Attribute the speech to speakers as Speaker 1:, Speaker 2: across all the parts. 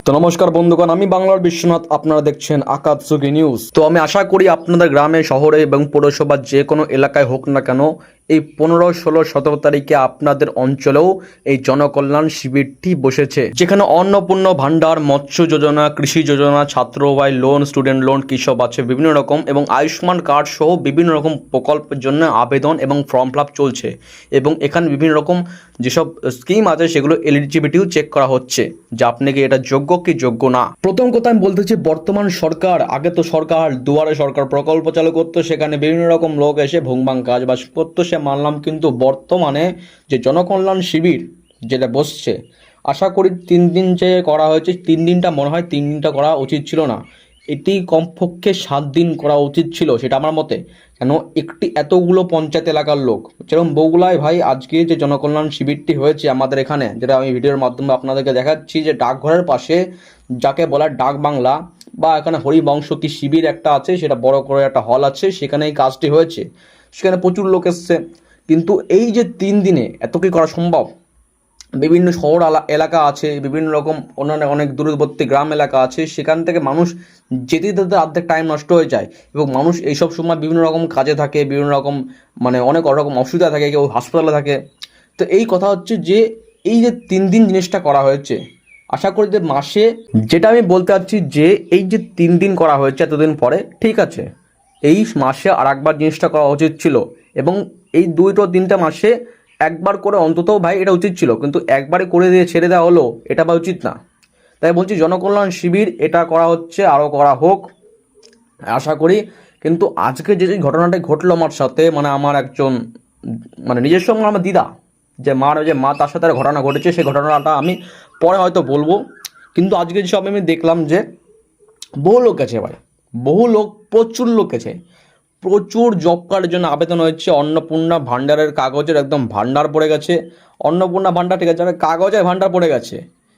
Speaker 1: তো নমস্কার বন্ধুগণ, আমি বাংলার বিশ্বনাথ, আপনারা দেখছেন আকাতসুকি নিউজ। তো আমি আশা করি আপনাদের গ্রামে, শহরে এবং পৌরসভার যে কোনো এলাকায় হোক না কেন, এই 15, 16, 17 তারিখে আপনাদের অঞ্চলেও এই জনকল্যাণ শিবিরটি বসেছে, যেখানে অন্নপূর্ণ ভাণ্ডার, মৎস্য যোজনা, কৃষি যোজনা, ছাত্র ভাই লোন, স্টুডেন্ট লোন, কী সব আছে বিভিন্ন রকম, এবং আয়ুষ্মান কার্ড সহ বিভিন্ন রকম প্রকল্পের জন্য আবেদন এবং ফর্ম ফিল আপ চলছে। এবং এখানে বিভিন্ন রকম যেসব স্কিম আছে সেগুলো এলিজিবিলিটিও চেক করা হচ্ছে যে আপনি কি এটা যোগ্য কি যোগ্য না। প্রথম কথা আমি বলতে চাই, বর্তমান সরকার, আগে তো সরকার দুয়ারে সরকার প্রকল্প চালু করতো, সেখানে বিভিন্ন রকম লোক এসে ভুংবাং কাজ বাজ করতো, সে মানলাম। কিন্তু বর্তমানে যে জনকল্যাণ শিবির যেটা বসছে, আশা করি 3 দিন যে করা হয়েছে, 3 দিনটা মনে হয় 3 দিনটা করা উচিত ছিল না, এটি কমপক্ষে 7 দিন করা উচিত ছিল, সেটা আমার মতে। কেন একটি এতগুলো পঞ্চায়েত এলাকার লোক, যেরকম বগুড়ায় ভাই আজকে যে জনকল্যাণ শিবিরটি হয়েছে আমাদের এখানে, যেটা আমি ভিডিওর মাধ্যমে আপনাদেরকে দেখাচ্ছি, যে ডাকঘরের পাশে যাকে বলা ডাক বাংলা বা এখানে হরিবংশ কি শিবির একটা আছে, সেটা বড় করে একটা হল আছে, সেখানে এই কাজটি হয়েছে, সেখানে প্রচুর লোক এসছে। কিন্তু এই যে 3 দিনে এত কি করা সম্ভব? বিভিন্ন শহর এলাকা আছে, বিভিন্ন রকম অন্যান্য অনেক দূরবর্তী গ্রাম এলাকা আছে, সেখান থেকে মানুষ যেতে যেতে অর্ধেক টাইম নষ্ট হয়ে যায়, এবং মানুষ এইসব সময় বিভিন্ন রকম কাজে থাকে, বিভিন্ন রকম অনেক রকম অসুবিধা থাকে, কেউ হাসপাতালে থাকে। তো এই কথা হচ্ছে যে এই যে 3 দিন জিনিসটা করা হয়েছে, আশা করি যে মাসে, যেটা আমি বলতে চাচ্ছি যে এই যে 3 দিন করা হয়েছে এতদিন পরে, ঠিক আছে, এই মাসে আর একবার জিনিসটা করা উচিত ছিল, এবং এই 2-3টা মাসে একবার করে অন্তত ভাই এটা উচিত ছিল, কিন্তু একবারে করে দিয়ে ছেড়ে দেওয়া হলো, এটা বা উচিত না। তাই বলছি জনকল্যাণ শিবির এটা করা হচ্ছে, আরও করা হোক আশা করি। কিন্তু আজকে যে ঘটনাটা ঘটলো আমার সাথে, আমার একজন নিজস্ব আমার দিদা, যে মা তার সাথে ঘটনা ঘটেছে, সেই ঘটনাটা আমি পরে হয়তো বলবো। কিন্তু আজকে যেসব আমি দেখলাম যে বহু লোক গেছে ভাই, বহু লোক, প্রচুর লোক গেছে, প্রচুর জব কার্ডের জন্য আবেদন হয়েছে। অন্নপূর্ণা ভাণ্ডারের কাগজের একদম ভাণ্ডার পড়ে গেছে, অন্নপূর্ণা ভাণ্ডার ঠিক আছে, কাগজের ভাণ্ডার পড়ে গেছে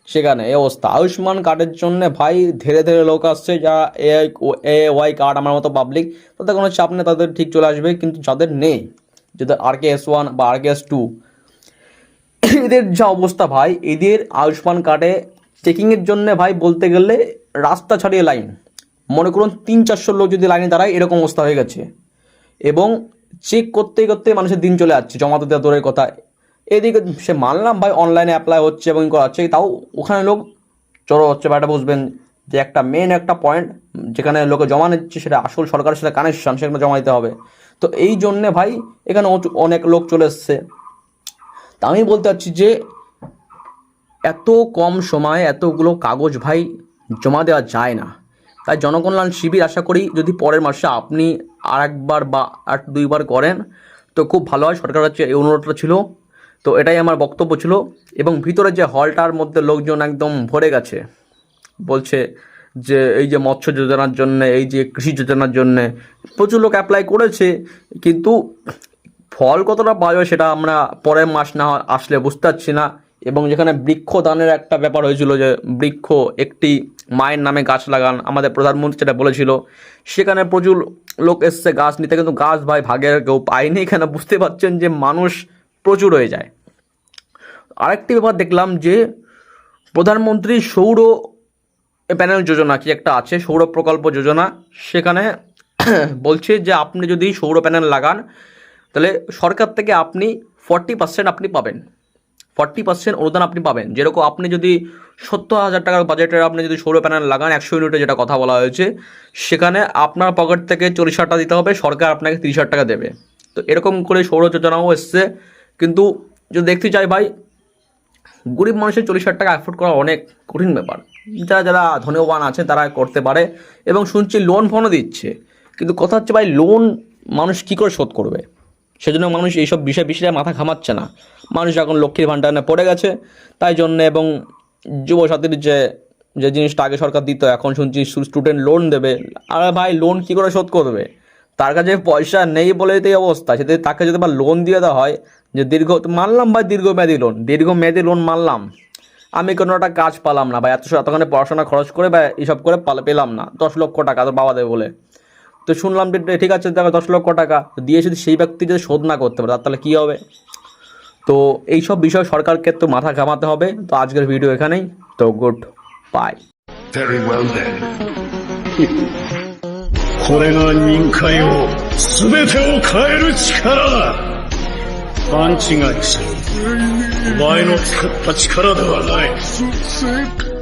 Speaker 1: সেখানে, এই অবস্থা। আয়ুষ্মান কার্ডের জন্য ভাই ধীরে ধীরে লোক আসছে, যারা ওয়াই কার্ড আমার মতো পাবলিক, তাদের কোনো চাপ নেই, তাদের ঠিক চলে আসবে। কিন্তু যাদের নেই, যাদের RKS1 বা RKS2, এদের যা অবস্থা ভাই, এদের আয়ুষ্মান কার্ডে চেকিংয়ের জন্য ভাই বলতে গেলে রাস্তা ছাড়িয়ে লাইন, মনে করুন 300-400 লোক যদি লাইনে দাঁড়ায়, এরকম অবস্থা হয়ে গেছে। এবং চেক করতে করতে মানুষের দিন চলে যাচ্ছে, জমা দিতে দূরের কথা। এদিকে সে মানলাম ভাই অনলাইনে অ্যাপ্লাই হচ্ছে এবং করা হচ্ছে, তাও ওখানে লোক জড়ো হচ্ছে। বা এটা বুঝবেন যে একটা মেন একটা পয়েন্ট, যেখানে লোকে জমা নিচ্ছে, সেটা আসল সরকারের সাথে কানেকশন, সেখানে জমা দিতে হবে। তো এই জন্যে ভাই এখানে অনেক লোক চলে এসছে। তা আমি বলতে চাচ্ছি যে এত কম সময়ে এতগুলো কাগজ ভাই জমা দেওয়া যায় না। তাই জনকল্যাণ শিবির আশা করি যদি পরের মাসে আপনি আর একবার বা 2বার করেন তো খুব ভালো হয়। সরকারের কাছে এই অনুরোধটা ছিল। তো এটাই আমার বক্তব্য ছিল। এবং ভিতরে যে হলটার মধ্যে লোকজন একদম ভরে গেছে, বলছে যে এই যে মৎস্য যোজনার জন্য, এই যে কৃষি যোজনার জন্য প্রচুর লোক অ্যাপ্লাই করেছে, কিন্তু ফল কতটা পাওয়া যাবে সেটা আমরা পরের মাস না আসলে বুঝতে পারছি না। এবং যেখানে বৃক্ষদানের একটা ব্যাপার হয়েছিল, যে বৃক্ষ একটি মায়ের নামে গাছ লাগান, আমাদের প্রধানমন্ত্রী যেটা বলেছিল, সেখানে প্রচুর লোক এসছে গাছ নিতে, কিন্তু গাছ ভাই ভাগের কেউ পায়নি। এখানে বুঝতে পারছেন যে মানুষ প্রচুর হয়ে যায়। আরেকটি ব্যাপার দেখলাম যে প্রধানমন্ত্রী সৌর প্যানেল যোজনা কি একটা আছে, সৌর প্রকল্প যোজনা, সেখানে বলছে যে আপনি যদি সৌর প্যানেল লাগান তাহলে সরকার থেকে আপনি 40% আপনি পাবেন, 40% অনুদান আপনি পাবেন। যেরকম আপনি যদি 70,000 টাকার বাজেটের আপনি যদি সৌর প্যানেল লাগান 100 ইউনিটে, যেটা কথা বলা হয়েছে, সেখানে আপনার পকেট থেকে 40,000 টাকা দিতে হবে, সরকার আপনাকে 30,000 টাকা দেবে। তো এরকম করে সৌর যোজনাও এসছে। কিন্তু যদি দেখতে চাই ভাই, গরিব মানুষের 40,000 টাকা অ্যাফোর্ড করা অনেক কঠিন ব্যাপার। যারা যারা ধনবান আছে তারা করতে পারে, এবং শুনছি লোন ফোনও দিচ্ছে। কিন্তু কথা হচ্ছে ভাই, লোন মানুষ কী করে শোধ করবে? সেজন্য মানুষ এইসব বিষয়ে মাথা ঘামাচ্ছে না। মানুষ এখন লক্ষ্মীর ভাণ্ডারে পড়ে গেছে তাই জন্যে। এবং যুবসাথীর যে যে জিনিসটা আগে সরকার দিত, এখন শুনছি স্টুডেন্ট লোন দেবে। আর ভাই লোন কী করে শোধ করবে? তার কাছে পয়সা নেই বলেই তো এই অবস্থা। সেটা তাকে যদি বা লোন দিয়ে দেওয়া হয়, যে মানলাম ভাই দীর্ঘমেয়াদী লোন মানলাম, আমি কোনো একটা কাজ পালাম না ভাই, এতখানি পড়াশোনা খরচ করে বা এইসব করে পেলাম না 10 লক্ষ টাকা তোর বাবা দেবে বলে। তো শুনলাম যে ঠিক আছে, দেখো 10 লক্ষ টাকা দিয়ে যদি সেই ব্যক্তি যদি শোধ না করতে পারে তাহলে কী হবে? তো এইসব বিষয় সরকারকে তো মাথা ঘামাতে হবে। তো আজকের ভিডিও এখানেই। তো good bye.
Speaker 2: Very well then.
Speaker 3: これが人界を全てを変える力だ。勘違いする。お前の使った力ではない。